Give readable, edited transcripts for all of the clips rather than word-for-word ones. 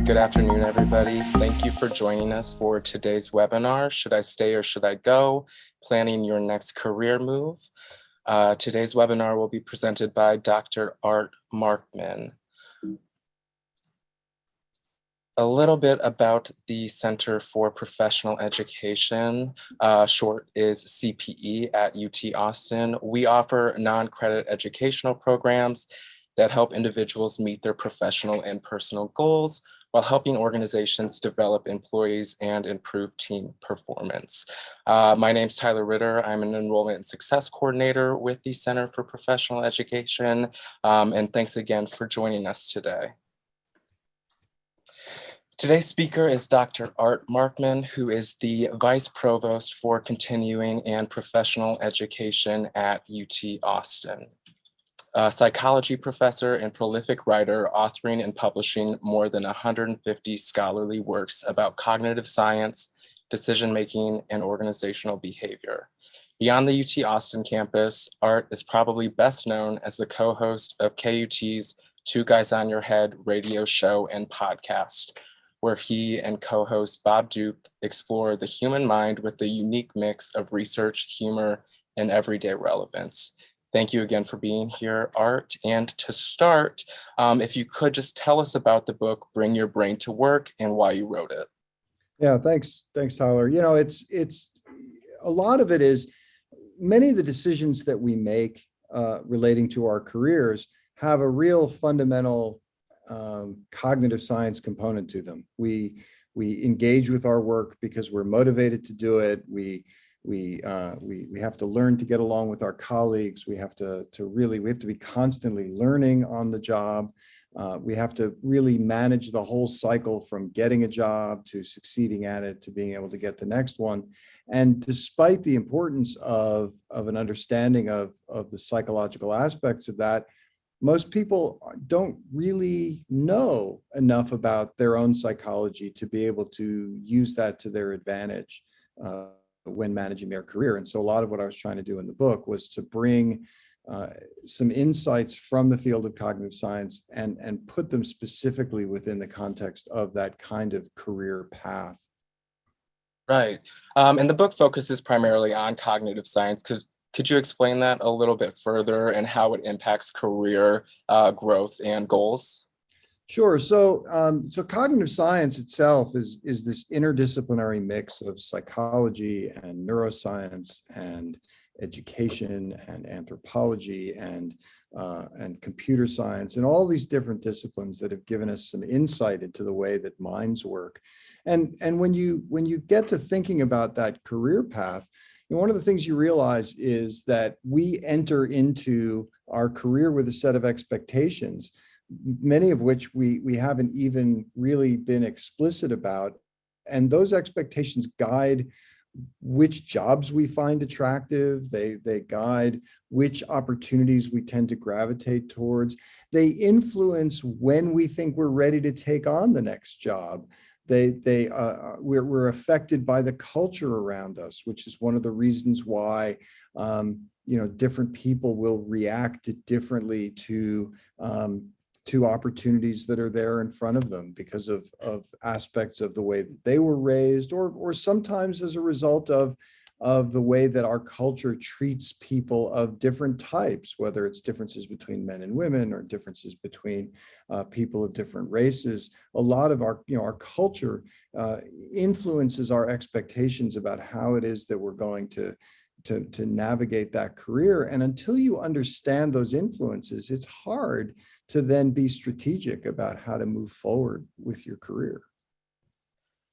Good afternoon, everybody. Thank you for joining us for today's webinar, Should I Stay or Should I Go? Planning Your Next Career Move. Today's webinar will be presented by Dr. Art Markman. A little bit about the Center for Professional Education, short is CPE at UT Austin. We offer non-credit educational programs that help individuals meet their professional and personal goals while helping organizations develop employees and improve team performance. My name's Tyler Ritter. I'm an Enrollment and Success Coordinator with the Center for Professional Education, and thanks again for joining us today. Today's speaker is Dr. Art Markman, who is the Vice Provost for Continuing and Professional Education at UT Austin. A psychology professor and prolific writer, authoring and publishing more than 150 scholarly works about cognitive science, decision-making, and organizational behavior. Beyond the UT Austin campus, Art is probably best known as the co-host of KUT's Two Guys on Your Head radio show and podcast, where he and co-host Bob Duke explore the human mind with a unique mix of research, humor, and everyday relevance. Thank you again for being here, Art. And to start, if you could just tell us about the book, Bring Your Brain to Work, and why you wrote it. Yeah, thanks, Tyler. You know, it's a lot of it is many of the decisions that we make relating to our careers have a real fundamental cognitive science component to them. We engage with our work because we're motivated to do it. We have to learn to get along with our colleagues. We have to be constantly learning on the job. We have to really manage the whole cycle from getting a job to succeeding at it to being able to get the next one. And despite the importance of an understanding of the psychological aspects of that, most people don't really know enough about their own psychology to be able to use that to their advantage when managing their career. And so a lot of what I was trying to do in the book was to bring some insights from the field of cognitive science and put them specifically within the context of that kind of career path. Right. And the book focuses primarily on cognitive science. Could you explain that a little bit further and how it impacts career growth and goals? Sure. So cognitive science itself is this interdisciplinary mix of psychology and neuroscience and education and anthropology and computer science and all these different disciplines that have given us some insight into the way that minds work. And when you get to thinking about that career path, one of the things you realize is that we enter into our career with a set of expectations, many of which we haven't even really been explicit about. And those expectations guide which jobs we find attractive. They guide which opportunities we tend to gravitate towards. They influence when we think we're ready to take on the next job. We're affected by the culture around us, which is one of the reasons why different people will react differently to opportunities that are there in front of them because of aspects of the way that they were raised, or sometimes as a result of the way that our culture treats people of different types, whether it's differences between men and women or differences between people of different races. A lot of our culture influences our expectations about how it is that we're going to navigate that career. And until you understand those influences, it's hard to then be strategic about how to move forward with your career.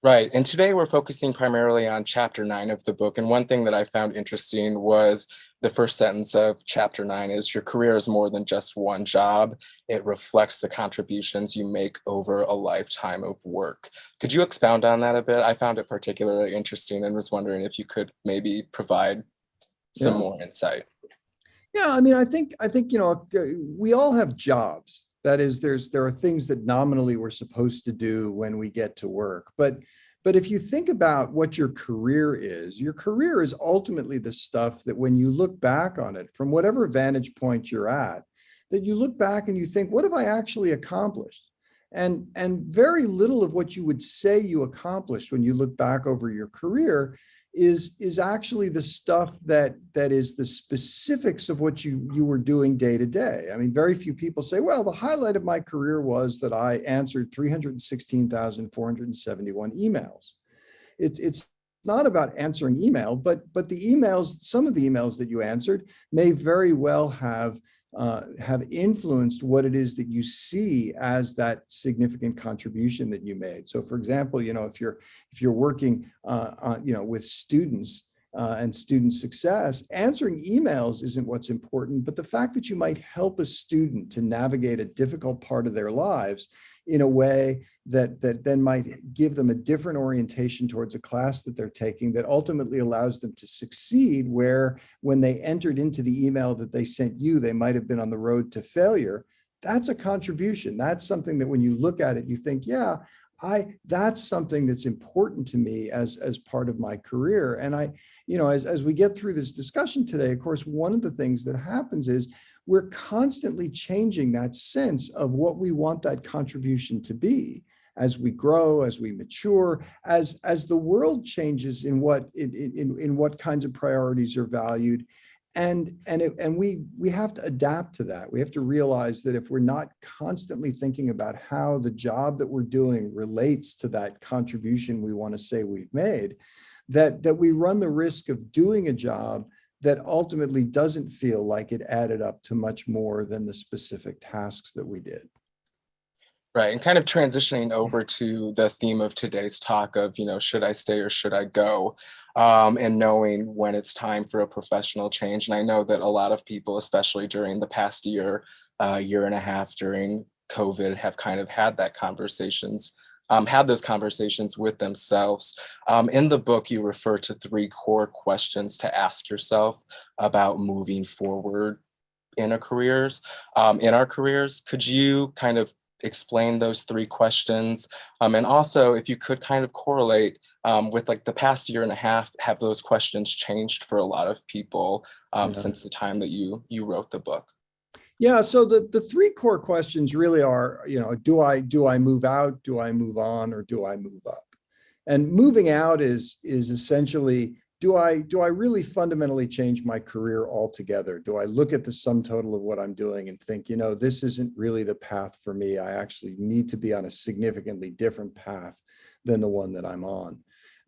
Right. And today we're focusing primarily on chapter 9 of the book. And one thing that I found interesting was the first sentence of chapter 9 is your career is more than just one job. It reflects the contributions you make over a lifetime of work. Could you expound on that a bit? I found it particularly interesting and was wondering if you could maybe provide some more insight. Yeah, I mean, I think we all have jobs. That is, there are things that nominally we're supposed to do when we get to work. But if you think about what your career is ultimately the stuff that when you look back on it from whatever vantage point you're at, that you look back and you think, what have I actually accomplished? And very little of what you would say you accomplished when you look back over your career is actually the stuff that is the specifics of what you were doing day to day. I mean, very few people say, well, the highlight of my career was that I answered 316,471 emails. It's not about answering email, but the emails, some of the emails that you answered may very well have influenced what it is that you see as that significant contribution that you made. So, for example, if you're working with students and student success, answering emails isn't what's important, but the fact that you might help a student to navigate a difficult part of their lives in a way that then might give them a different orientation towards a class that they're taking that ultimately allows them to succeed, where when they entered into the email that they sent you, they might have been on the road to failure. That's a contribution. That's something that when you look at it, you think, yeah, that's something that's important to me as part of my career. And as we get through this discussion today, of course, one of the things that happens is we're constantly changing that sense of what we want that contribution to be as we grow, as we mature, as the world changes in what kinds of priorities are valued. And we have to adapt to that. We have to realize that if we're not constantly thinking about how the job that we're doing relates to that contribution we want to say we've made, that we run the risk of doing a job that ultimately doesn't feel like it added up to much more than the specific tasks that we did. Right, and kind of transitioning over to the theme of today's talk of, should I stay or should I go? And knowing when it's time for a professional change. And I know that a lot of people, especially during the past year, year and a half during COVID, have kind of had those conversations with themselves. In the book, you refer to 3 core questions to ask yourself about moving forward in our careers. Could you kind of explain those 3 questions? And also, if you could kind of correlate with like the past year and a half, have those questions changed for a lot of people since the time that you wrote the book? Yeah, so the 3 core questions really are, do I move out, do I move on, or do I move up? And moving out is essentially, do I really fundamentally change my career altogether? Do I look at the sum total of what I'm doing and think, this isn't really the path for me. I actually need to be on a significantly different path than the one that I'm on.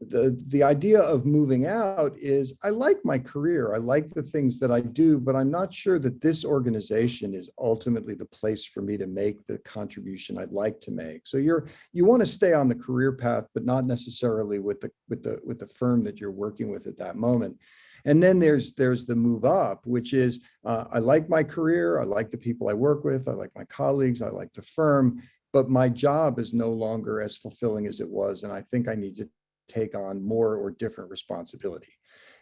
The idea of moving out is, I like my career, I like the things that I do, but I'm not sure that this organization is ultimately the place for me to make the contribution I'd like to make. So you want to stay on the career path, but not necessarily with the firm that you're working with at that moment. And then there's the move up, which is, I like my career, I like the people I work with, I like my colleagues, I like the firm, but my job is no longer as fulfilling as it was, and I think I need to take on more or different responsibility.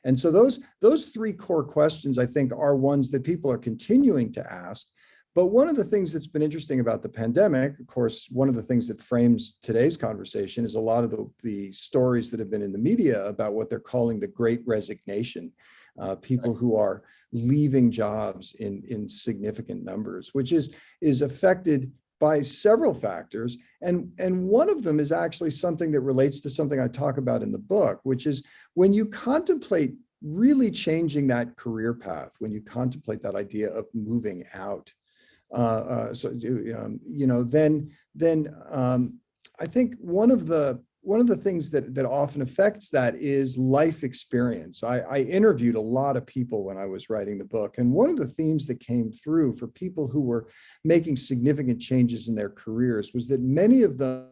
And so those 3 core questions, I think, are ones that people are continuing to ask. But one of the things that's been interesting about the pandemic, of course, one of the things that frames today's conversation is a lot of the stories that have been in the media about what they're calling the Great Resignation, people who are leaving jobs in significant numbers, which is affected by several factors. And one of them is actually something that relates to something I talk about in the book, which is when you contemplate really changing that career path, when you contemplate that idea of moving out, then I think one of the things that often affects that is life experience. I interviewed a lot of people when I was writing the book, and one of the themes that came through for people who were making significant changes in their careers was that many of them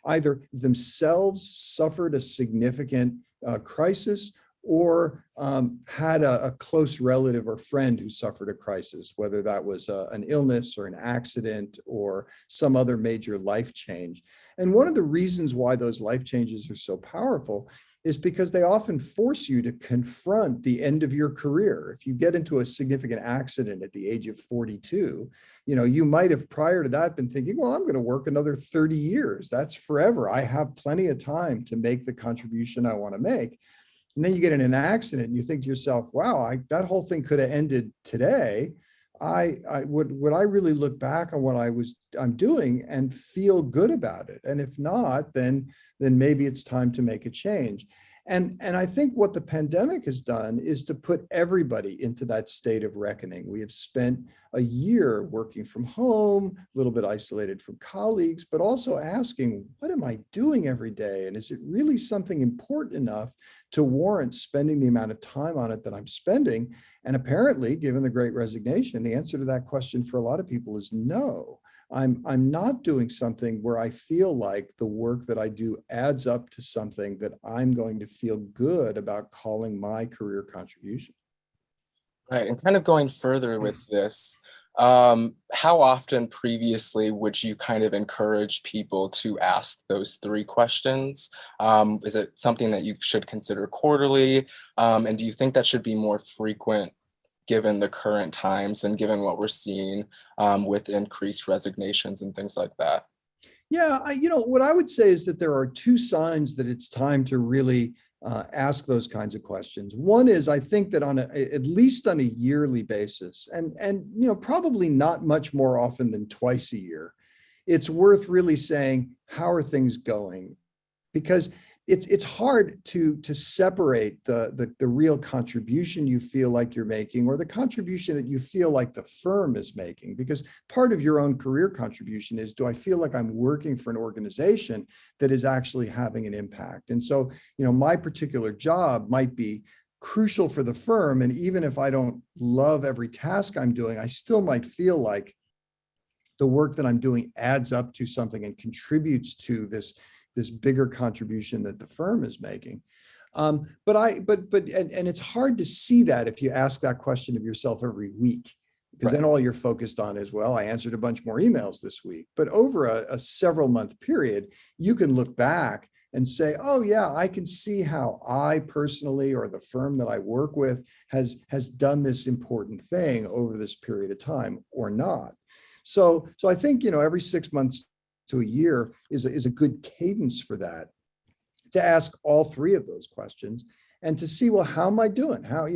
either themselves suffered a significant crisis, or had a close relative or friend who suffered a crisis, whether that was an illness or an accident or some other major life change. And one of the reasons why those life changes are so powerful is because they often force you to confront the end of your career. If you get into a significant accident at the age of 42, you might have prior to that been thinking, well, I'm going to work another 30 years. That's forever. I have plenty of time to make the contribution I want to make. And then you get in an accident and you think to yourself, wow, that whole thing could have ended today. would I really look back on what I'm doing and feel good about it? And if not, then maybe it's time to make a change. And I think what the pandemic has done is to put everybody into that state of reckoning. We have spent a year working from home, a little bit isolated from colleagues, but also asking, what am I doing every day? And is it really something important enough to warrant spending the amount of time on it that I'm spending? And apparently, given the Great Resignation, the answer to that question for a lot of people is no. I'm not doing something where I feel like the work that I do adds up to something that I'm going to feel good about calling my career contribution. Right, and kind of going further with this, how often previously would you kind of encourage people to ask those three questions? Is it something that you should consider quarterly? And do you think that should be more frequent given the current times and given what we're seeing with increased resignations and things like that? Yeah, what I would say is that there are two signs that it's time to really ask those kinds of questions. One is, I think that at least on a yearly basis, and probably not much more often than twice a year, it's worth really saying, how are things going? Because it's hard to separate the real contribution you feel like you're making or the contribution that you feel like the firm is making, because part of your own career contribution is, do I feel like I'm working for an organization that is actually having an impact? And so, my particular job might be crucial for the firm, and even if I don't love every task I'm doing, I still might feel like the work that I'm doing adds up to something and contributes to this bigger contribution that the firm is making. But it's hard to see that if you ask that question of yourself every week, because then all you're focused on is, well, I answered a bunch more emails this week. But over a several month period, you can look back and say, oh yeah, I can see how I personally or the firm that I work with has done this important thing over this period of time or not. So I think, every 6 months to a year is a good cadence for that, to ask all three of those questions and to see, well, how am I doing? How,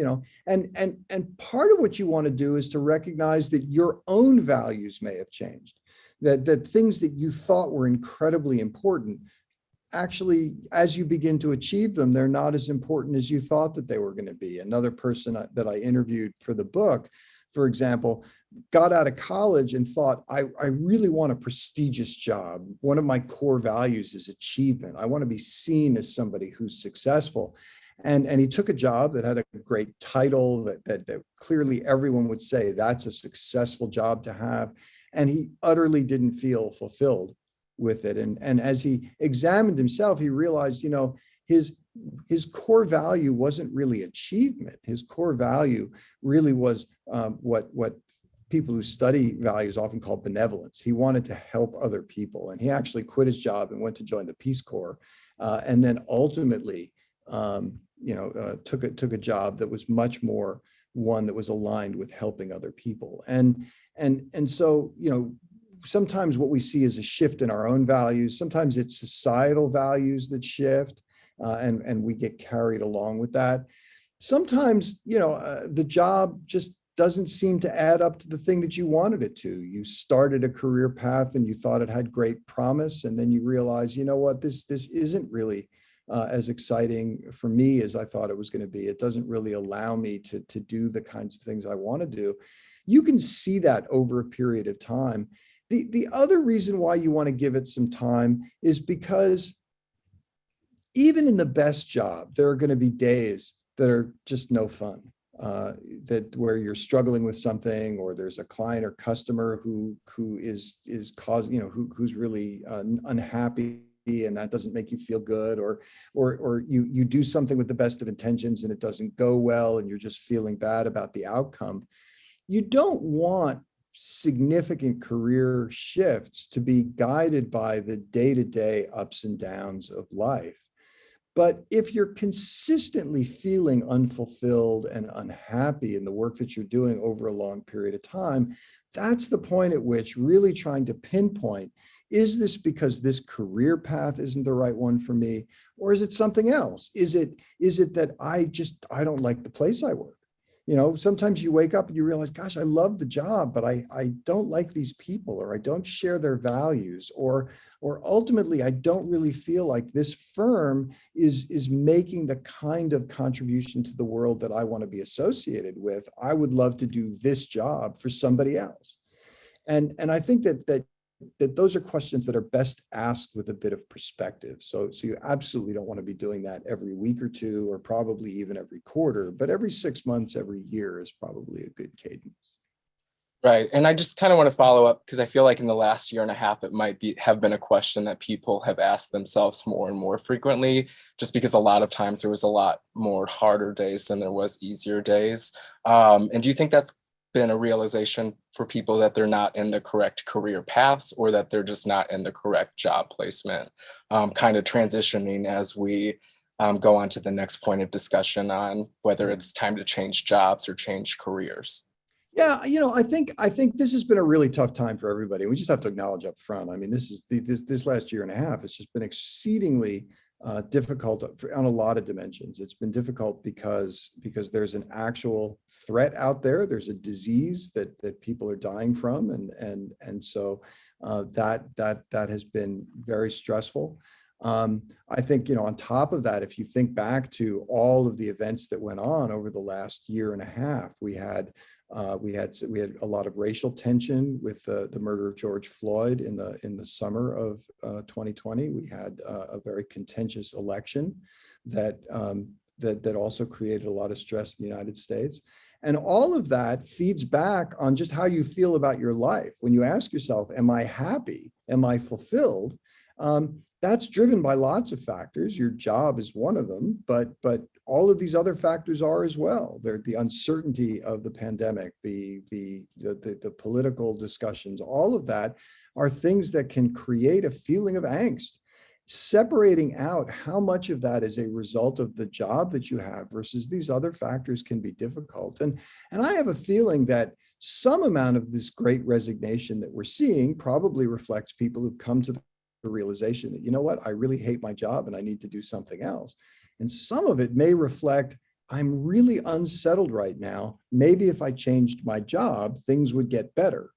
and part of what you want to do is to recognize that your own values may have changed, that things that you thought were incredibly important, actually, as you begin to achieve them, they're not as important as you thought that they were going to be. Another person that I interviewed for the book, for example, got out of college and thought, I really want a prestigious job. One of my core values is achievement. I want to be seen as somebody who's successful. And he took a job that had a great title that clearly everyone would say that's a successful job to have. And he utterly didn't feel fulfilled with it. And as he examined himself, he realized, his core value wasn't really achievement. His core value really was what people who study values often call benevolence. He wanted to help other people, and he actually quit his job and went to join the Peace Corps, and then ultimately, took a job that was much more one that was aligned with helping other people. And so, sometimes what we see is a shift in our own values. Sometimes it's societal values that shift, and we get carried along with that. Sometimes, the job just doesn't seem to add up to the thing that you wanted it to. You started a career path and you thought it had great promise, and then you realize, what, this isn't really as exciting for me as I thought it was going to be. It doesn't really allow me to do the kinds of things I want to do. You can see that over a period of time. The other reason why you want to give it some time is because even in the best job, there are going to be days that are just no fun. Where you're struggling with something, or there's a client or customer who is causing, who's really unhappy, and that doesn't make you feel good, or you do something with the best of intentions and it doesn't go well, and you're just feeling bad about the outcome. You don't want significant career shifts to be guided by the day-to-day ups and downs of life. But if you're consistently feeling unfulfilled and unhappy in the work that you're doing over a long period of time, that's the point at which really trying to pinpoint, is this because this career path isn't the right one for me? Or is it something else? Is it that I don't like the place I work? sometimes you wake up and you realize, gosh, I love the job, but I don't like these people, or I don't share their values, or ultimately I don't really feel like this firm is making the kind of contribution to the world that I want to be associated with. I would love to do this job for somebody else. And I think that those are questions that are best asked with a bit of perspective. So you absolutely don't want to be doing that every week or two, or probably even every quarter, but every 6 months, every year is probably a good cadence. Right. And I just kind of want to follow up because I feel like in the last year and a half, it might have been a question that people have asked themselves more and more frequently, just because a lot of times there was a lot more harder days than there was easier days. And do you think that's been a realization for people that they're not in the correct career paths, or that they're just not in the correct job placement, kind of transitioning as we go on to the next point of discussion on whether it's time to change jobs or change careers? Yeah, I think this has been a really tough time for everybody. We just have to acknowledge up front. I mean, this last year and a half, it's just been exceedingly difficult on a lot of dimensions. It's been difficult because there's an actual threat out there. There's a disease that people are dying from, and so that has been very stressful. I think, on top of that, if you think back to all of the events that went on over the last year and a half, we had a lot of racial tension with the murder of George Floyd in the summer of 2020. We had a very contentious election that also created a lot of stress in the United States. And all of that feeds back on just how you feel about your life. When you ask yourself, am I happy? Am I fulfilled? That's driven by lots of factors. Your job is one of them, but all of these other factors are as well. They're the uncertainty of the pandemic, the political discussions, all of that are things that can create a feeling of angst. Separating out how much of that is a result of the job that you have versus these other factors can be difficult. And I have a feeling that some amount of this great resignation that we're seeing probably reflects people who've come to the realization that, you know what, I really hate my job and I need to do something else. And some of it may reflect, I'm really unsettled right now. Maybe if I changed my job, things would get better.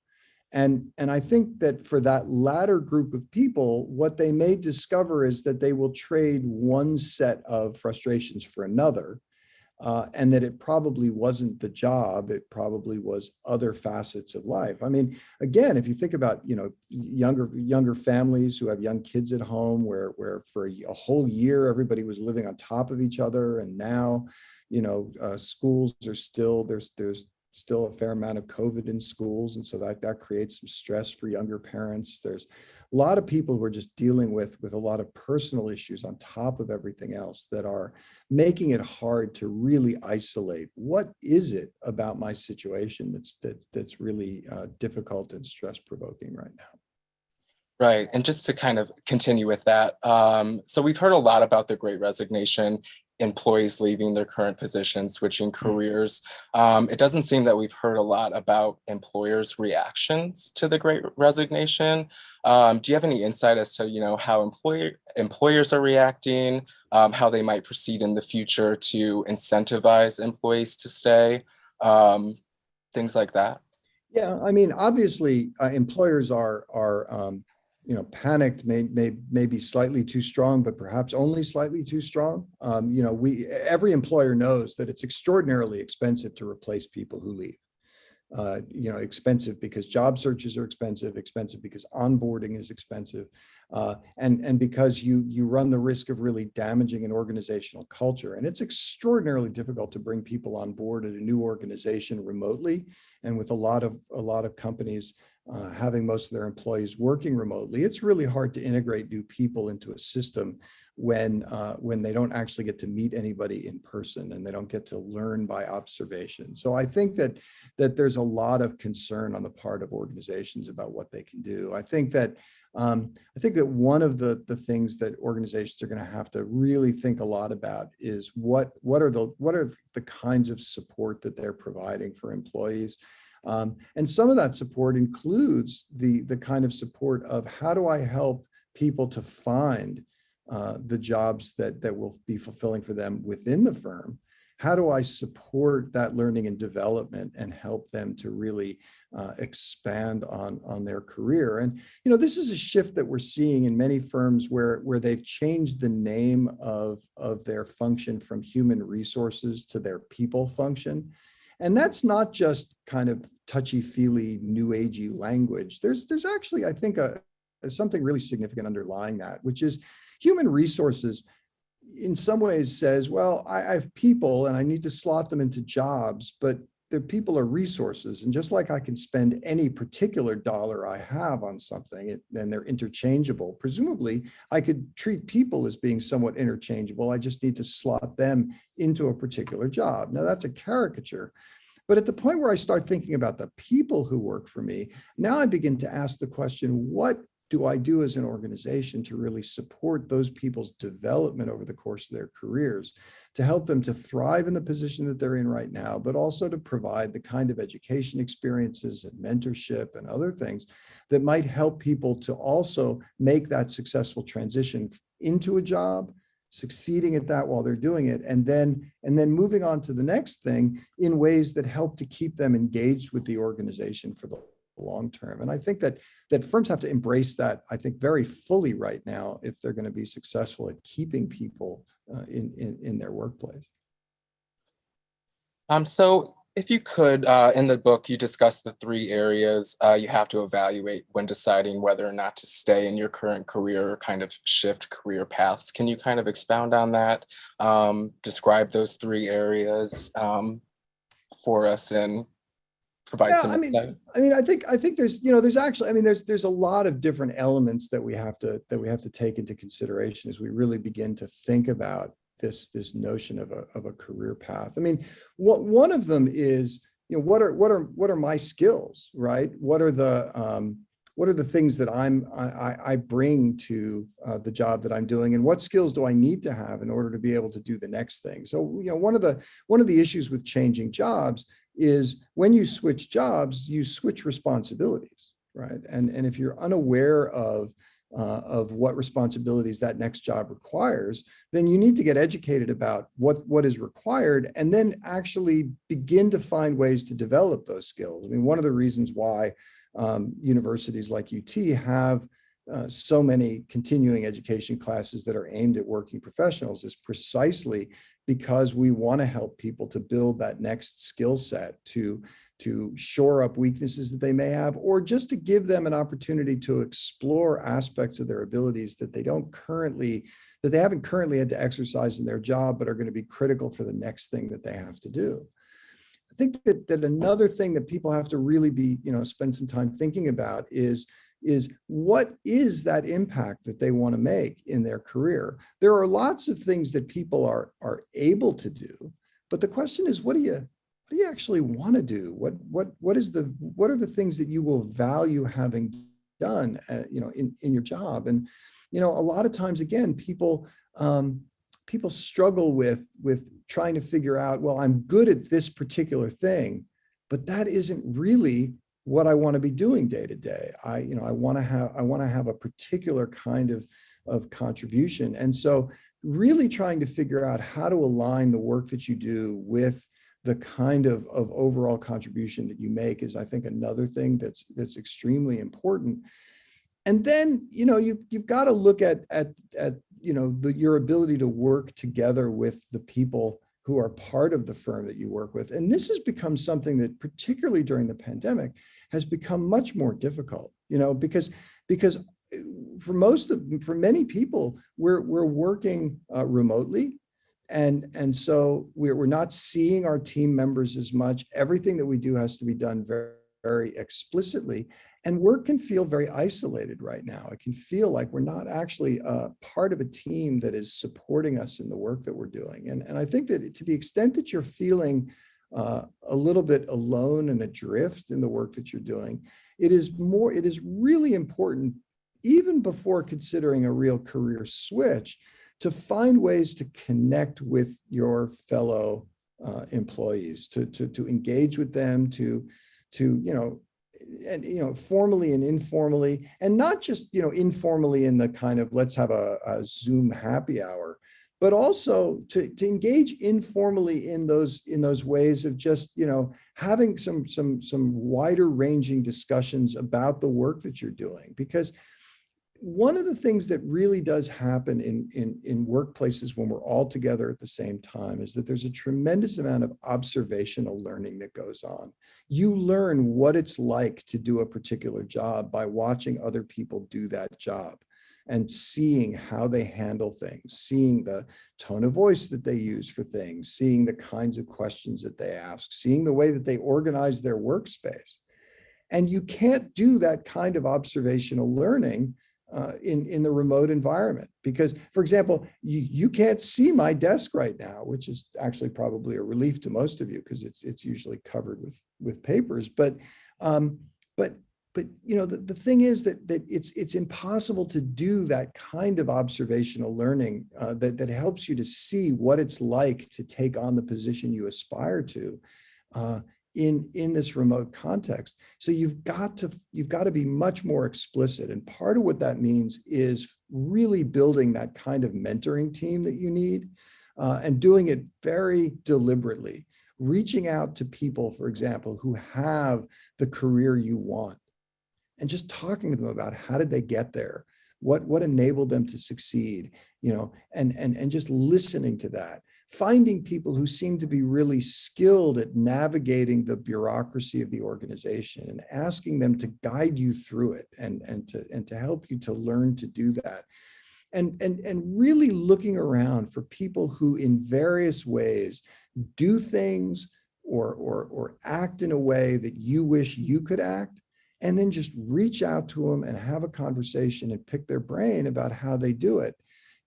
And I think that for that latter group of people, what they may discover is that they will trade one set of frustrations for another. And that it probably wasn't the job, it probably was other facets of life. I mean, again, if you think about, younger families who have young kids at home, where for a whole year everybody was living on top of each other, and now, schools are still there's still a fair amount of COVID in schools, and so that creates some stress for younger parents. There's a lot of people who are just dealing with a lot of personal issues on top of everything else that are making it hard to really isolate what is it about my situation that's really difficult and stress provoking right now. Right. And just to kind of continue with that, so we've heard a lot about the Great Resignation, employees leaving their current position, switching careers. It doesn't seem that we've heard a lot about employers' reactions to the Great Resignation. Do you have any insight as to, how employers are reacting, how they might proceed in the future to incentivize employees to stay, things like that? Yeah, I mean, obviously, employers are panicked, may be slightly too strong, but perhaps only slightly too strong. Every employer knows that it's extraordinarily expensive to replace people who leave. Expensive because job searches are expensive because onboarding is expensive, and because you run the risk of really damaging an organizational culture. And it's extraordinarily difficult to bring people on board at a new organization remotely, and with a lot of companies having most of their employees working remotely, it's really hard to integrate new people into a system when they don't actually get to meet anybody in person, and they don't get to learn by observation. So I think that there's a lot of concern on the part of organizations about what they can do. I think that one of the things that organizations are going to have to really think a lot about is what are the kinds of support that they're providing for employees. And some of that support includes the kind of support of, how do I help people to find the jobs that will be fulfilling for them within the firm, how do I support that learning and development and help them to really expand on their career? And this is a shift that we're seeing in many firms where they've changed the name of their function from human resources to their people function. And that's not just kind of touchy-feely, new agey language. There's actually, I think, something really significant underlying that, which is human resources in some ways says, well, I have people and I need to slot them into jobs, but the people are resources. And just like I can spend any particular dollar I have on something, and they're interchangeable, presumably I could treat people as being somewhat interchangeable. I just need to slot them into a particular job. Now that's a caricature. But at the point where I start thinking about the people who work for me, now I begin to ask the question, what do I do as an organization to really support those people's development over the course of their careers, to help them to thrive in the position that they're in right now, but also to provide the kind of education experiences and mentorship and other things that might help people to also make that successful transition into a job, succeeding at that while they're doing it, and then moving on to the next thing in ways that help to keep them engaged with the organization for the long term. And I think that firms have to embrace that, I think, very fully right now if they're going to be successful at keeping people in their workplace. So if you could, in the book, you discuss the 3 areas you have to evaluate when deciding whether or not to stay in your current career or kind of shift career paths. Can you kind of expound on that? Describe those 3 areas for us and provide some insight? I think there's actually, there's a lot of different elements that we have to take into consideration as we really begin to think about this notion of a career path. One of them is, what are my skills, right? What are the things that I bring to the job that I'm doing, and what skills do I need to have in order to be able to do the next thing? So, one of the issues with changing jobs is when you switch jobs, you switch responsibilities, right? And if you're unaware of what responsibilities that next job requires, then you need to get educated about what is required, and then actually begin to find ways to develop those skills. One of the reasons why universities like UT have so many continuing education classes that are aimed at working professionals is precisely because we want to help people to build that next skill set, to shore up weaknesses that they may have, or just to give them an opportunity to explore aspects of their abilities that they haven't currently had to exercise in their job, but are going to be critical for the next thing that they have to do. I think that another thing that people have to really be, spend some time thinking about is what is that impact that they want to make in their career? There are lots of things that people are able to do, but the question is, what do you actually want to do? What are the things that you will value having done, in your job? And, a lot of times, again, people struggle with trying to figure out, well, I'm good at this particular thing, but that isn't really what I want to be doing day to day. I want to have a particular kind of contribution. And so really trying to figure out how to align the work that you do with the kind of overall contribution that you make is, I think, another thing that's extremely important. And then, you've got to look at your ability to work together with the people who are part of the firm that you work with. And this has become something that, particularly during the pandemic, has become much more difficult, because for many people, we're working remotely. And so we're not seeing our team members as much. Everything that we do has to be done very, very explicitly. And work can feel very isolated right now. It can feel like we're not actually part of a team that is supporting us in the work that we're doing. And I think that to the extent that you're feeling a little bit alone and adrift in the work that you're doing, it is really important, even before considering a real career switch, to find ways to connect with your fellow employees, to engage with them, formally and informally, and not just informally in the kind of let's have a Zoom happy hour, but also to engage informally in those ways of just, having some wider ranging discussions about the work that you're doing. Because one of the things that really does happen in workplaces when we're all together at the same time is that there's a tremendous amount of observational learning that goes on. You learn what it's like to do a particular job by watching other people do that job and seeing how they handle things, seeing the tone of voice that they use for things, seeing the kinds of questions that they ask, seeing the way that they organize their workspace. And you can't do that kind of observational learning in the remote environment. Because, for example, you can't see my desk right now, which is actually probably a relief to most of you because it's usually covered with papers. But the thing is that it's impossible to do that kind of observational learning that helps you to see what it's like to take on the position you aspire to in this remote context. So you've got to be much more explicit. And part of what that means is really building that kind of mentoring team that you need and doing it very deliberately, reaching out to people, for example, who have the career you want and just talking to them about how did they get there? What enabled them to succeed, and just listening to that. Finding people who seem to be really skilled at navigating the bureaucracy of the organization and asking them to guide you through it and to help you to learn to do that. And really looking around for people who in various ways do things or act in a way that you wish you could act, and then just reach out to them and have a conversation and pick their brain about how they do it.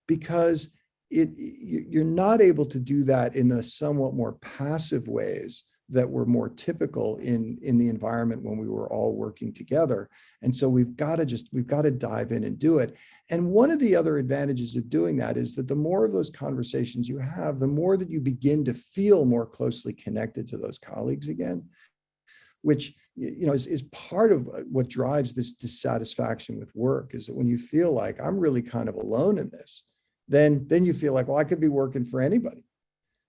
Because you're not able to do that in the somewhat more passive ways that were more typical in the environment when we were all working together. And so we've got to dive in and do it. And one of the other advantages of doing that is that the more of those conversations you have, the more that you begin to feel more closely connected to those colleagues again, which is part of what drives this dissatisfaction with work, is that when you feel like I'm really kind of alone in this, then you feel like, well, I could be working for anybody.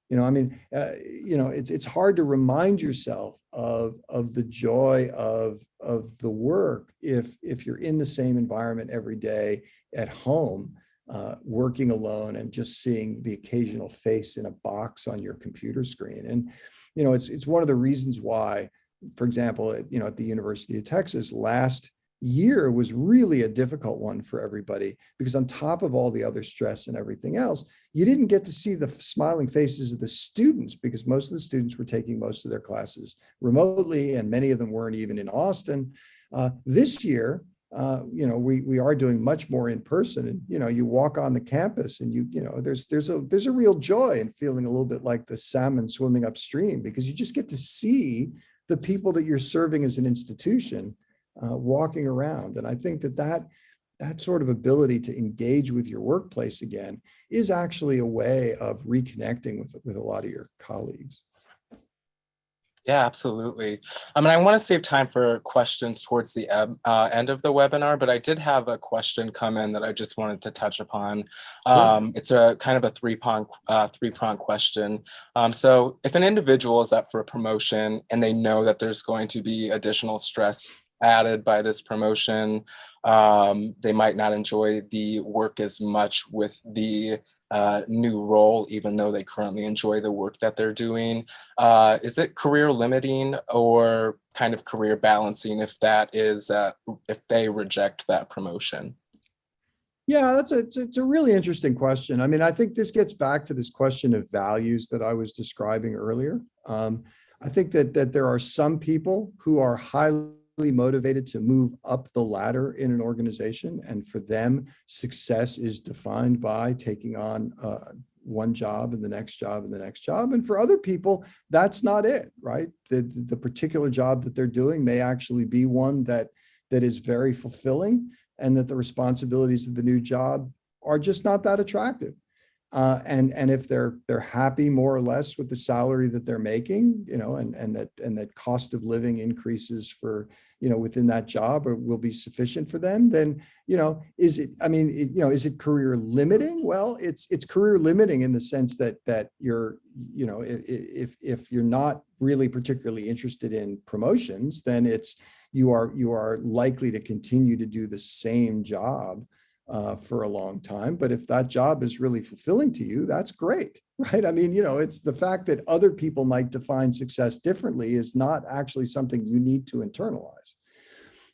It's hard to remind yourself of the joy of the work if you're in the same environment every day at home, working alone and just seeing the occasional face in a box on your computer screen. And it's one of the reasons why, for example, at the University of Texas last year was really a difficult one for everybody, because on top of all the other stress and everything else, you didn't get to see the smiling faces of the students, because most of the students were taking most of their classes remotely, and many of them weren't even in Austin. This year, we are doing much more in person, and you walk on the campus and there's a real joy in feeling a little bit like the salmon swimming upstream, because you just get to see the people that you're serving as an institution walking around. And I think that sort of ability to engage with your workplace again is actually a way of reconnecting with a lot of your colleagues. Yeah, absolutely. I want to save time for questions towards the end of the webinar, but I did have a question come in that I just wanted to touch upon. Sure. It's a kind of a three-prong question. So if an individual is up for a promotion and they know that there's going to be additional stress added by this promotion, they might not enjoy the work as much with the new role, even though they currently enjoy the work that they're doing. Is it career limiting or kind of career balancing if they reject that promotion? Yeah, it's a really interesting question. I think this gets back to this question of values that I was describing earlier. I think that there are some people who are highly motivated to move up the ladder in an organization, and for them, success is defined by taking on one job and the next job and the next job. And for other people, that's not it, right? The particular job that they're doing may actually be one that is very fulfilling, and that the responsibilities of the new job are just not that attractive. And if they're happy more or less with the salary that they're making, and that cost of living increases for, within that job or will be sufficient for them, then, is it, is it career limiting? Well, it's career limiting in the sense that you're, if you're not really particularly interested in promotions, then you are likely to continue to do the same job for a long time. But if that job is really fulfilling to you, that's great, right? It's the fact that other people might define success differently is not actually something you need to internalize.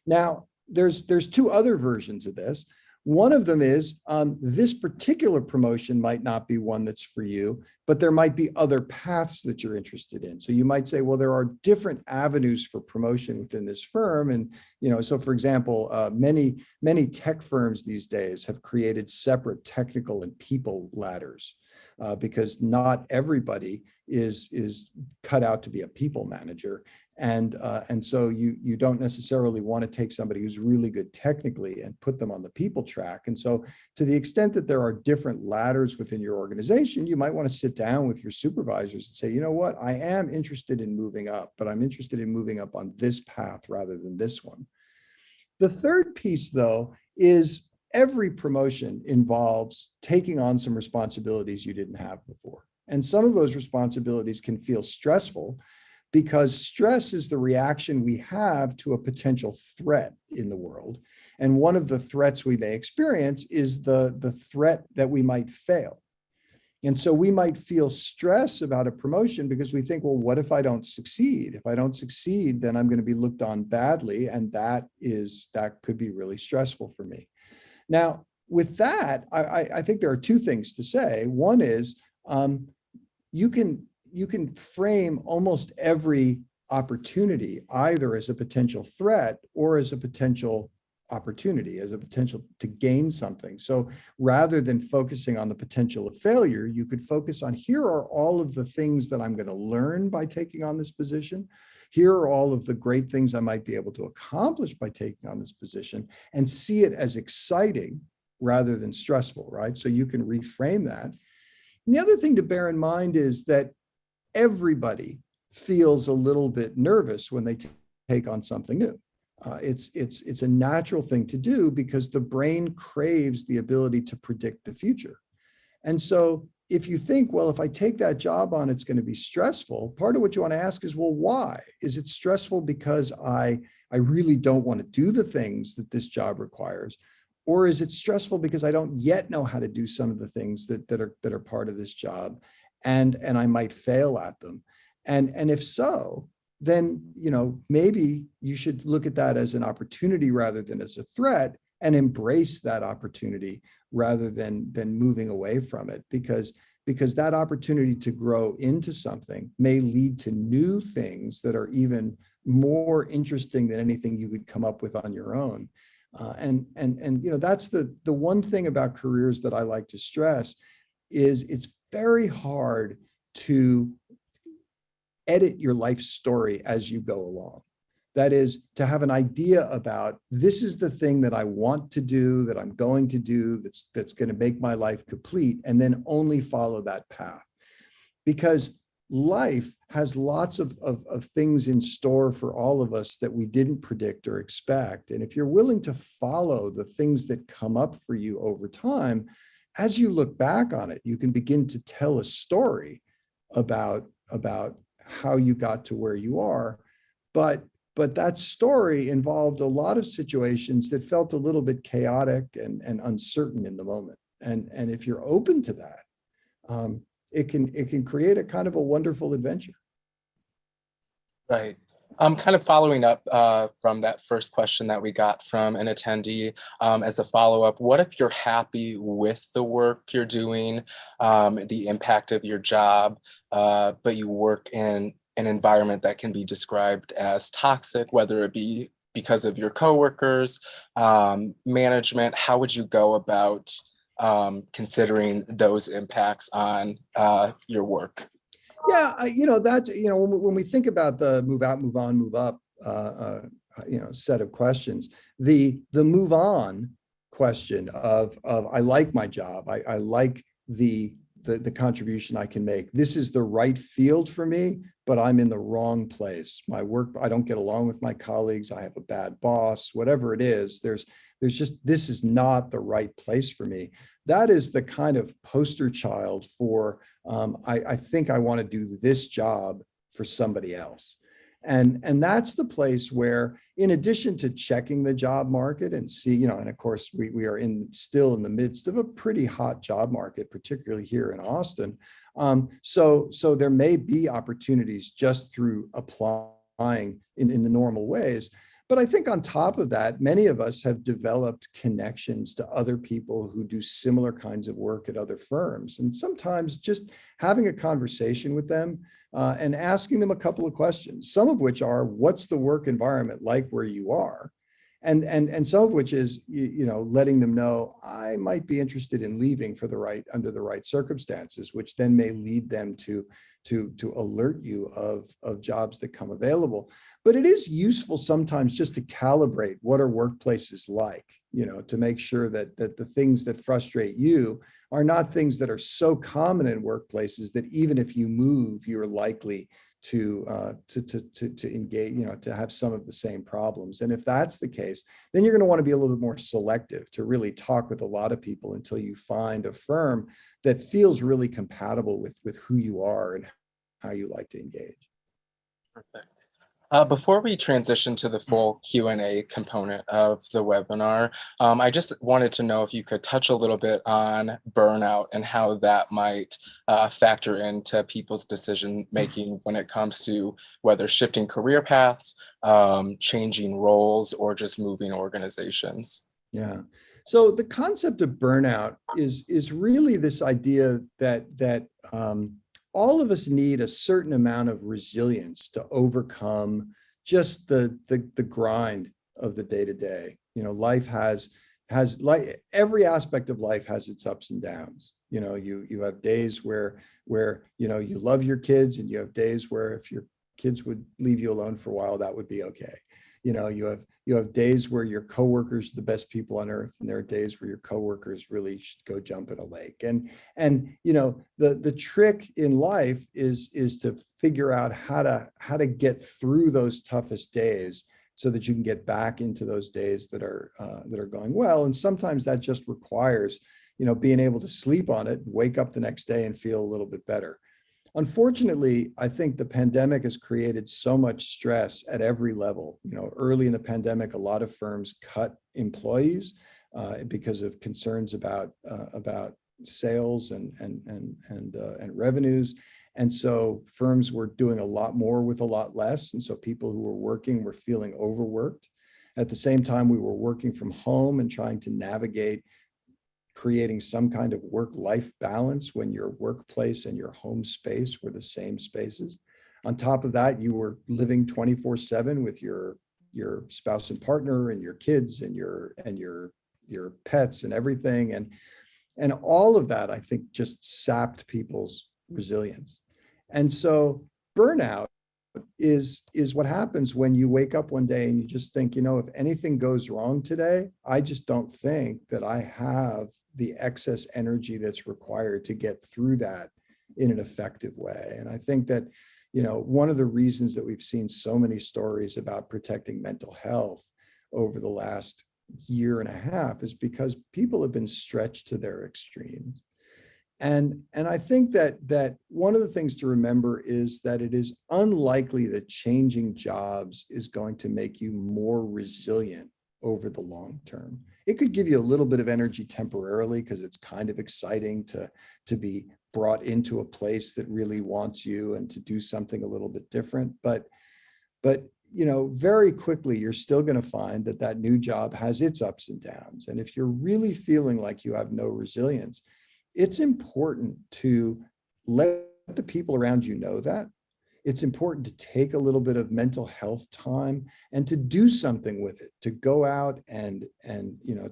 Now, there's two other versions of this. One of them is this particular promotion might not be one that's for you, but there might be other paths that you're interested in. So you might say, well, there are different avenues for promotion within this firm. And, so for example, many tech firms these days have created separate technical and people ladders because not everybody is cut out to be a people manager. And so you don't necessarily want to take somebody who's really good technically and put them on the people track. And so to the extent that there are different ladders within your organization, you might want to sit down with your supervisors and say, you know what, I am interested in moving up, but I'm interested in moving up on this path rather than this one. The third piece, though, is every promotion involves taking on some responsibilities you didn't have before. And some of those responsibilities can feel stressful, because stress is the reaction we have to a potential threat in the world. And one of the threats we may experience is the threat that we might fail. And so we might feel stress about a promotion because we think, well, what if I don't succeed? If I don't succeed, then I'm going to be looked on badly. And that could be really stressful for me. Now, with that, I think there are two things to say. One is you can frame almost every opportunity either as a potential threat or as a potential opportunity, as a potential to gain something. So rather than focusing on the potential of failure, you could focus on, here are all of the things that I'm going to learn by taking on this position. Here are all of the great things I might be able to accomplish by taking on this position, and see it as exciting rather than stressful, right? So you can reframe that. And the other thing to bear in mind is that everybody feels a little bit nervous when they take on something new. It's a natural thing to do because the brain craves the ability to predict the future. And so if you think, well, if I take that job on, it's going to be stressful, part of what you want to ask is, well, why? Is it stressful because I really don't want to do the things that this job requires? Or is it stressful because I don't yet know how to do some of the things that are part of this job, and I might fail at them? And if so, then maybe you should look at that as an opportunity rather than as a threat, and embrace that opportunity rather than moving away from it, because that opportunity to grow into something may lead to new things that are even more interesting than anything you would come up with on your own. And that's the one thing about careers that I like to stress is it's very hard to edit your life story as you go along. That is, to have an idea about, this is the thing that I want to do, that I'm going to do, that's going to make my life complete, and then only follow that path. Because life has lots of things in store for all of us that we didn't predict or expect. And if you're willing to follow the things that come up for you over time, as you look back on it, you can begin to tell a story about how you got to where you are. But that story involved a lot of situations that felt a little bit chaotic and uncertain in the moment. And if you're open to that, it can create a kind of a wonderful adventure. Right. Kind of following up from that first question that we got from an attendee, as a follow-up, what if you're happy with the work you're doing, the impact of your job, but you work in an environment that can be described as toxic, whether it be because of your coworkers, management? How would you go about considering those impacts on your work? Yeah, that's, when we think about the move out, move on, move up, set of questions, the move on question of I like my job, I like the the contribution I can make. This is the right field for me, but I'm in the wrong place. My work, I don't get along with my colleagues. I have a bad boss, whatever it is. There's just, this is not the right place for me. That is the kind of poster child for, I think I want to do this job for somebody else. And that's the place where, in addition to checking the job market and see, and of course we are still in the midst of a pretty hot job market, particularly here in Austin. So there may be opportunities just through applying in the normal ways. But I think on top of that, many of us have developed connections to other people who do similar kinds of work at other firms. And sometimes just having a conversation with them and asking them a couple of questions, some of which are, what's the work environment like where you are? And some of which is, letting them know, I might be interested in leaving under the right circumstances, which then may lead them to alert you of jobs that come available. But it is useful sometimes just to calibrate what are workplaces like, to make sure that the things that frustrate you are not things that are so common in workplaces that even if you move, you're likely to engage, to have some of the same problems. And if that's the case, then you're going to want to be a little bit more selective to really talk with a lot of people until you find a firm that feels really compatible with who you are and how you like to engage. Perfect. Before we transition to the full Q&A component of the webinar, I just wanted to know if you could touch a little bit on burnout and how that might factor into people's decision making when it comes to whether shifting career paths, changing roles, or just moving organizations. Yeah. So the concept of burnout is really this idea that all of us need a certain amount of resilience to overcome just the grind of the day-to-day. Life has like every aspect of life has its ups and downs. You have days where you love your kids, and you have days where if your kids would leave you alone for a while, that would be okay. You have days where your coworkers are the best people on earth, and there are days where your coworkers really should go jump in a lake. And the trick in life is to figure out how to get through those toughest days so that you can get back into those days that are going well. And sometimes that just requires being able to sleep on it, wake up the next day and feel a little bit better. Unfortunately, I think the pandemic has created so much stress at every level. Early in the pandemic, a lot of firms cut employees because of concerns about sales and revenues. And so firms were doing a lot more with a lot less. And so people who were working were feeling overworked. At the same time, we were working from home and trying to navigate creating some kind of work-life balance when your workplace and your home space were the same spaces. On top of that, you were living 24/7 with your spouse and partner and your kids and your pets and everything. And all of that, I think, just sapped people's resilience. And so burnout is what happens when you wake up one day and you just think, if anything goes wrong today, I just don't think that I have the excess energy that's required to get through that in an effective way. And I think that, one of the reasons that we've seen so many stories about protecting mental health over the last year and a half is because people have been stretched to their extremes. And I think that one of the things to remember is that it is unlikely that changing jobs is going to make you more resilient over the long term. It could give you a little bit of energy temporarily because it's kind of exciting to be brought into a place that really wants you and to do something a little bit different. But very quickly, you're still going to find that new job has its ups and downs. And if you're really feeling like you have no resilience, it's important to let the people around you know that. It's important to take a little bit of mental health time and to do something with it, to go out and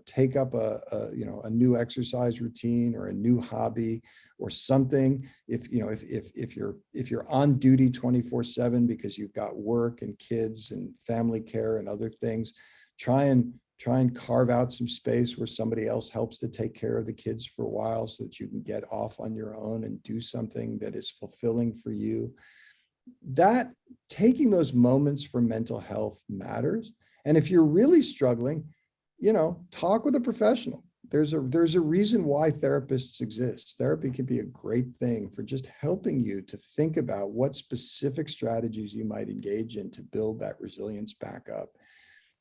take up a new exercise routine or a new hobby or something. If you're on duty 24/7 because you've got work and kids and family care and other things, try and Try and carve out some space where somebody else helps to take care of the kids for a while so that you can get off on your own and do something that is fulfilling for you. That taking those moments for mental health matters. And if you're really struggling, talk with a professional. There's a reason why therapists exist. Therapy can be a great thing for just helping you to think about what specific strategies you might engage in to build that resilience back up.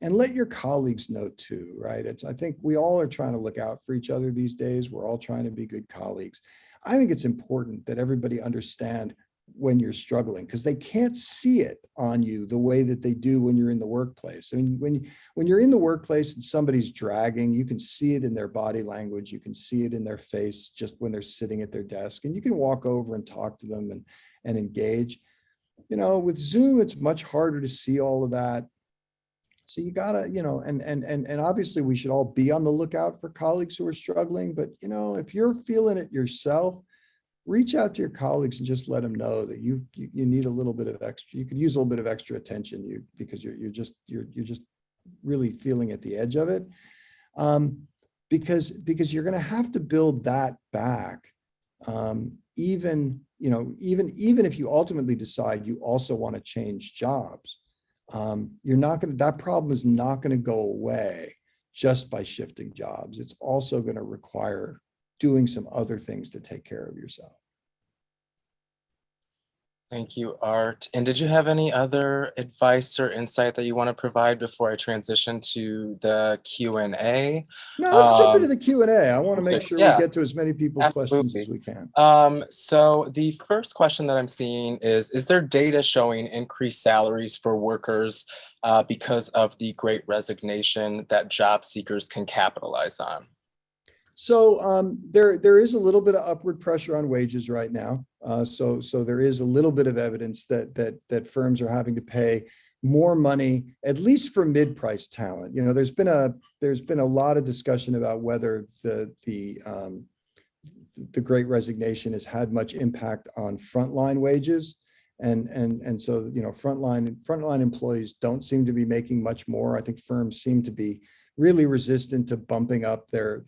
And let your colleagues know too, right? I think we all are trying to look out for each other these days. We're all trying to be good colleagues. I think it's important that everybody understand when you're struggling, because they can't see it on you the way that they do when you're in the workplace. I mean, when you're in the workplace and somebody's dragging, you can see it in their body language, you can see it in their face just when they're sitting at their desk, and you can walk over and talk to them and engage. With Zoom, it's much harder to see all of that. So you gotta, and obviously we should all be on the lookout for colleagues who are struggling, but if you're feeling it yourself, reach out to your colleagues and just let them know that you need a little bit of extra, you could use a little bit of extra attention because you're just really feeling at the edge of it. Because you're going to have to build that back. Even if you ultimately decide you also want to change jobs, that problem is not going to go away just by shifting jobs. It's also going to require doing some other things to take care of yourself. Thank you, Art. And did you have any other advice or insight that you want to provide before I transition to the Q&A? No, let's jump into the Q&A. I want to make sure we yeah, get to as many people's questions as we can. So the first question that I'm seeing is there data showing increased salaries for workers because of the Great Resignation that job seekers can capitalize on? So there is a little bit of upward pressure on wages right now. So there is a little bit of evidence that firms are having to pay more money, at least for mid-price talent. There's been a lot of discussion about whether the Great Resignation has had much impact on frontline wages. And so frontline employees don't seem to be making much more. I think firms seem to be really resistant to bumping up their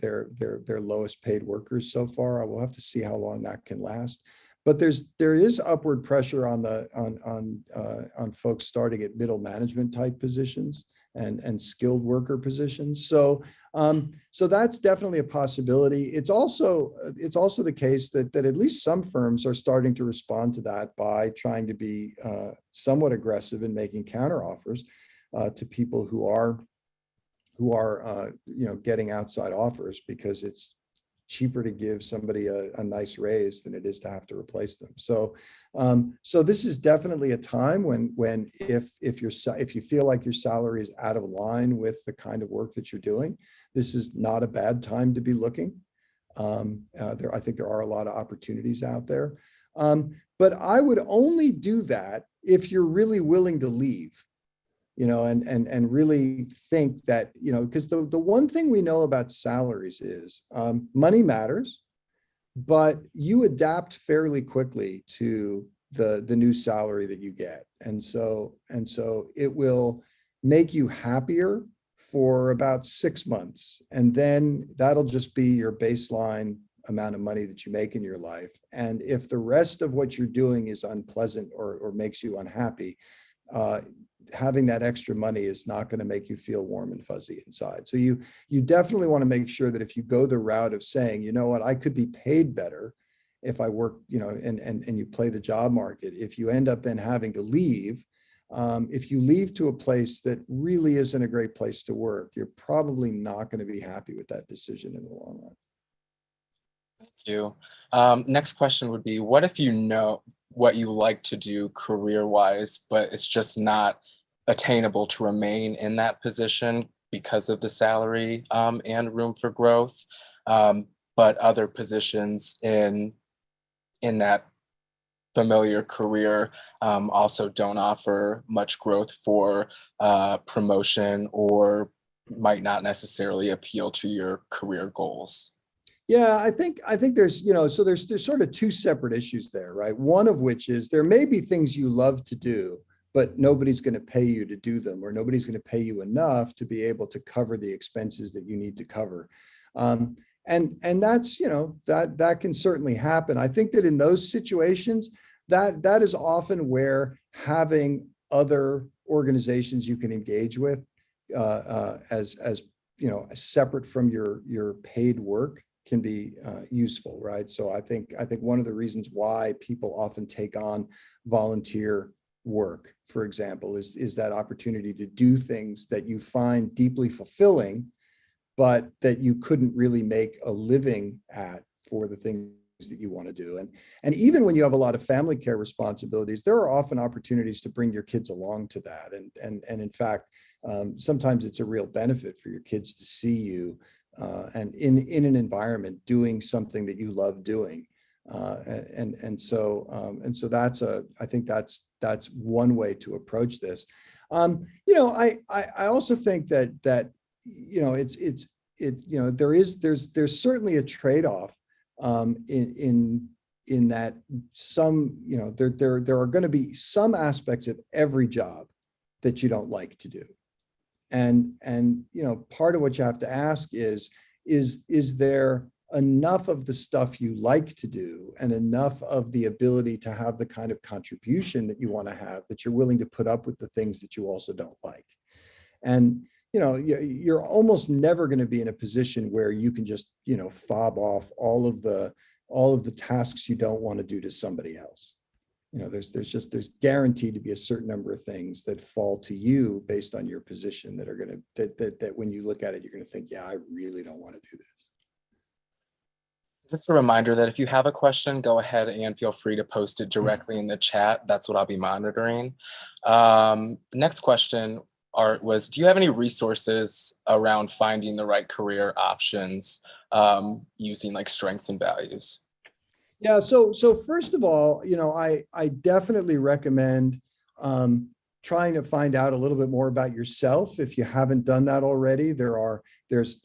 lowest paid workers so far. I will have to see how long that can last. But there is upward pressure on folks starting at middle management type positions and skilled worker positions. So that's definitely a possibility. It's also the case that at least some firms are starting to respond to that by trying to be somewhat aggressive in making counteroffers to people who are getting outside offers, because it's cheaper to give somebody a nice raise than it is to have to replace them. So this is definitely a time when if you feel like your salary is out of line with the kind of work that you're doing, this is not a bad time to be looking. I think there are a lot of opportunities out there. But I would only do that if you're really willing to leave. And really think that, because the one thing we know about salaries is money matters, but you adapt fairly quickly to the new salary that you get. And so it will make you happier for about 6 months. And then that'll just be your baseline amount of money that you make in your life. And if the rest of what you're doing is unpleasant or makes you unhappy, having that extra money is not going to make you feel warm and fuzzy inside. So you definitely want to make sure that if you go the route of saying, you know what, I could be paid better if I work, and you play the job market, if you end up then having to leave, if you leave to a place that really isn't a great place to work, you're probably not going to be happy with that decision in the long run. Thank you. Next question would be, what if you know what you like to do career-wise, but it's just not attainable to remain in that position because of the salary and room for growth, but other positions in that familiar career also don't offer much growth for promotion or might not necessarily appeal to your career goals? Yeah, I think there's, so there's sort of two separate issues there, right? One of which is there may be things you love to do, but nobody's going to pay you to do them, or nobody's going to pay you enough to be able to cover the expenses that you need to cover. And that's, that can certainly happen. I think that in those situations, that is often where having other organizations you can engage with as separate from your paid work can be useful, right? So I think one of the reasons why people often take on volunteer work, for example, is that opportunity to do things that you find deeply fulfilling, but that you couldn't really make a living at for the things that you want to do. And even when you have a lot of family care responsibilities, there are often opportunities to bring your kids along to that. And in fact, sometimes it's a real benefit for your kids to see you and in an environment doing something that you love doing. And so I think that's one way to approach this. I also think that there's certainly a trade-off in that some, there are going to be some aspects of every job that you don't like to do. And part of what you have to ask is there enough of the stuff you like to do and enough of the ability to have the kind of contribution that you want to have, that you're willing to put up with the things that you also don't like. And you're almost never going to be in a position where you can just fob off all of the tasks you don't want to do to somebody else. There's guaranteed to be a certain number of things that fall to you based on your position that are going to that when you look at it, you're going to think, yeah, I really don't want to do this. Just a reminder that if you have a question, go ahead and feel free to post it directly in the chat. That's what I'll be monitoring. Next question, Art, was, do you have any resources around finding the right career options using like strengths and values? Yeah, so first of all, I definitely recommend trying to find out a little bit more about yourself if you haven't done that already. There's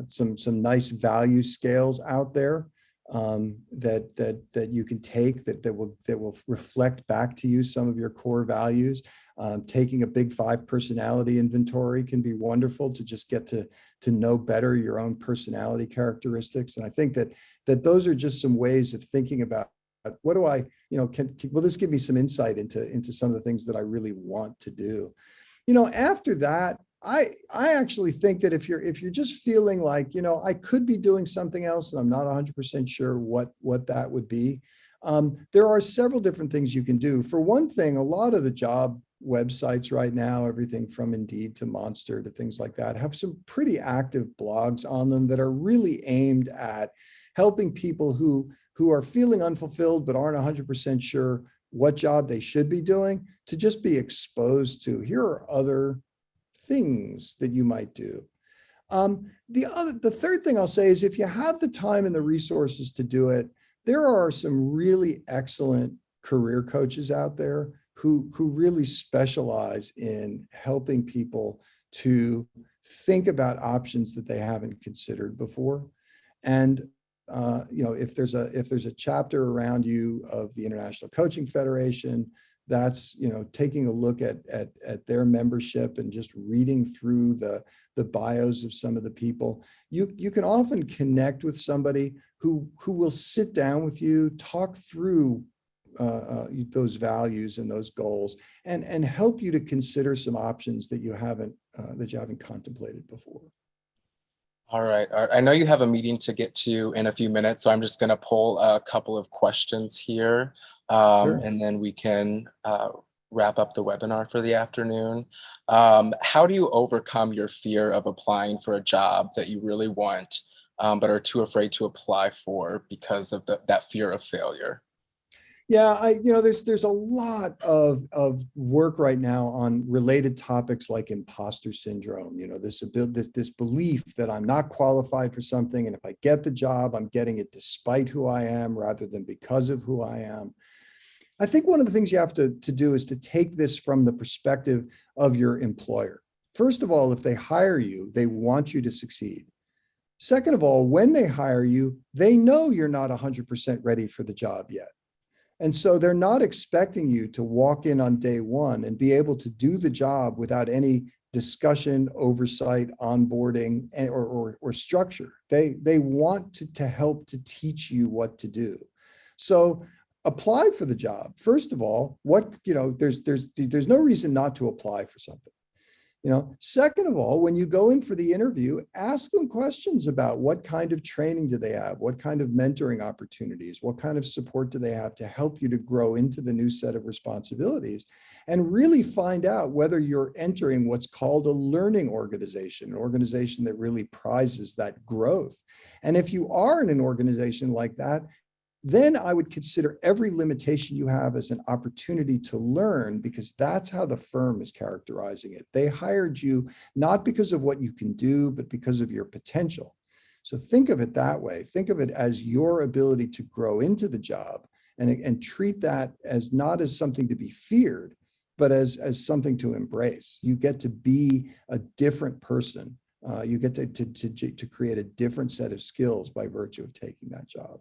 some nice value scales out there that you can take that will reflect back to you some of your core values. Taking a Big Five personality inventory can be wonderful to just get to know better your own personality characteristics. And I think that those are just some ways of thinking about what do I, will this give me some insight into some of the things that I really want to do? After that, I actually think that if you're just feeling like, I could be doing something else and I'm not 100% sure what that would be, there are several different things you can do. For one thing, a lot of the job websites right now, everything from Indeed to Monster to things like that, have some pretty active blogs on them that are really aimed at helping people who are feeling unfulfilled but aren't 100% sure what job they should be doing to just be exposed to, here are other things that you might do. The third thing I'll say is, if you have the time and the resources to do it, there are some really excellent career coaches out there who really specialize in helping people to think about options that they haven't considered before. And if there's a chapter around you of the International Coaching Federation, that's taking a look at their membership and just reading through the bios of some of the people. You can often connect with somebody who will sit down with you, talk through those values and those goals, and help you to consider some options that you haven't contemplated before. All right. I know you have a meeting to get to in a few minutes, so I'm just going to pull a couple of questions here, Sure. and then we can wrap up the webinar for the afternoon. How do you overcome your fear of applying for a job that you really want, but are too afraid to apply for because of that fear of failure? Yeah, there's a lot of work right now on related topics like imposter syndrome. This belief that I'm not qualified for something, and if I get the job, I'm getting it despite who I am rather than because of who I am. I think one of the things you have to do is to take this from the perspective of your employer. First of all, if they hire you, they want you to succeed. Second of all, when they hire you, they know you're not 100% ready for the job yet. And so they're not expecting you to walk in on day one and be able to do the job without any discussion, oversight, onboarding, or structure. They want to help to teach you what to do. So apply for the job. First of all, there's no reason not to apply for something. Second of all, when you go in for the interview, ask them questions about what kind of training do they have, what kind of mentoring opportunities, what kind of support do they have to help you to grow into the new set of responsibilities, and really find out whether you're entering what's called a learning organization, an organization that really prizes that growth. And if you are in an organization like that, then I would consider every limitation you have as an opportunity to learn, because that's how the firm is characterizing it. They hired you not because of what you can do, but because of your potential. So think of it that way. Think of it as your ability to grow into the job, and treat that as not as something to be feared, but as something to embrace. You get to be a different person. You get to create a different set of skills by virtue of taking that job.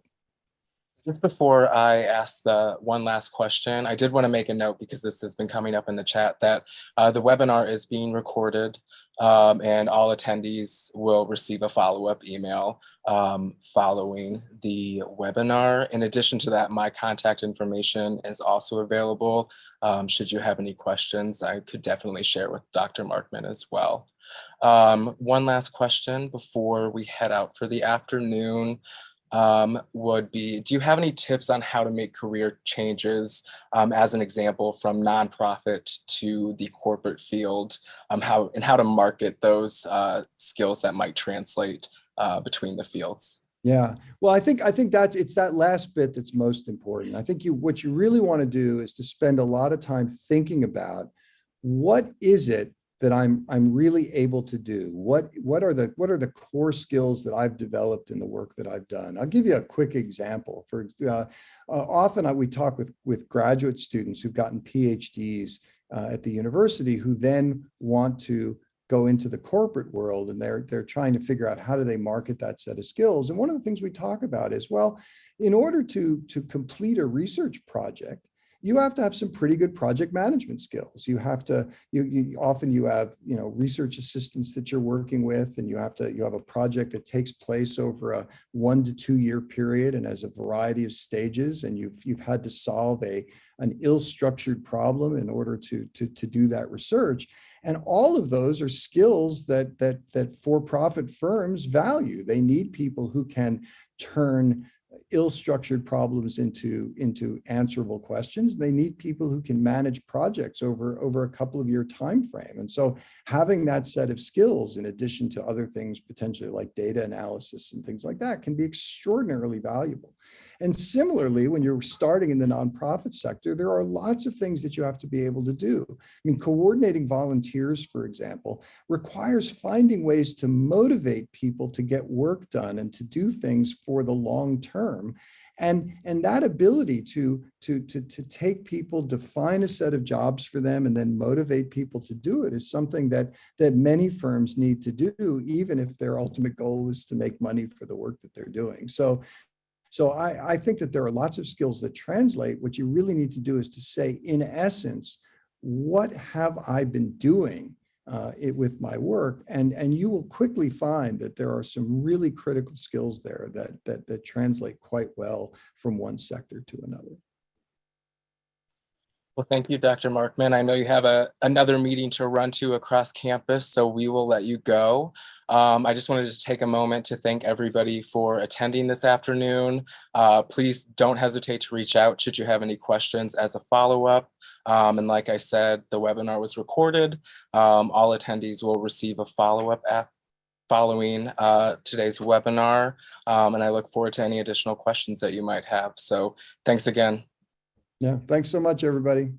Just before I ask the one last question, I did want to make a note, because this has been coming up in the chat, that the webinar is being recorded, and all attendees will receive a follow-up email following the webinar. In addition to that, my contact information is also available. Should you have any questions, I could definitely share with Dr. Markman as well. One last question before we head out for the afternoon would be, do you have any tips on how to make career changes, as an example, from nonprofit to the corporate field, how to market those skills that might translate between the fields? Yeah, well, I think it's that last bit that's most important. I think what you really want to do is to spend a lot of time thinking about, what is it that I'm really able to do? What are the core skills that I've developed in the work that I've done? I'll give you a quick example. Often we talk with graduate students who've gotten PhDs at the university, who then want to go into the corporate world, and they're trying to figure out how do they market that set of skills. And one of the things we talk about is, well, in order to complete a research project, you have to have some pretty good project management skills. You have to, you often you have, research assistants that you're working with, and you have a project that takes place over a 1 to 2 year period and has a variety of stages, and you've had to solve an ill-structured problem in order to do that research. And all of those are skills that for-profit firms value. They need people who can turn ill-structured problems into answerable questions. They need people who can manage projects over a couple of year time frame. And so having that set of skills, in addition to other things potentially like data analysis and things like that, can be extraordinarily valuable. And similarly, when you're starting in the nonprofit sector, there are lots of things that you have to be able to do. I mean, coordinating volunteers, for example, requires finding ways to motivate people to get work done and to do things for the long term. And that ability to take people, define a set of jobs for them, and then motivate people to do it is something that many firms need to do, even if their ultimate goal is to make money for the work that they're doing. So I think that there are lots of skills that translate. What you really need to do is to say, in essence, what have I been doing with my work? And you will quickly find that there are some really critical skills there that translate quite well from one sector to another. Well, thank you, Dr. Markman. I know you have another meeting to run to across campus, so we will let you go. I just wanted to take a moment to thank everybody for attending this afternoon. Please don't hesitate to reach out should you have any questions as a follow-up. And like I said, the webinar was recorded. All attendees will receive a follow-up following today's webinar. And I look forward to any additional questions that you might have. So thanks again. Yeah, thanks so much, everybody.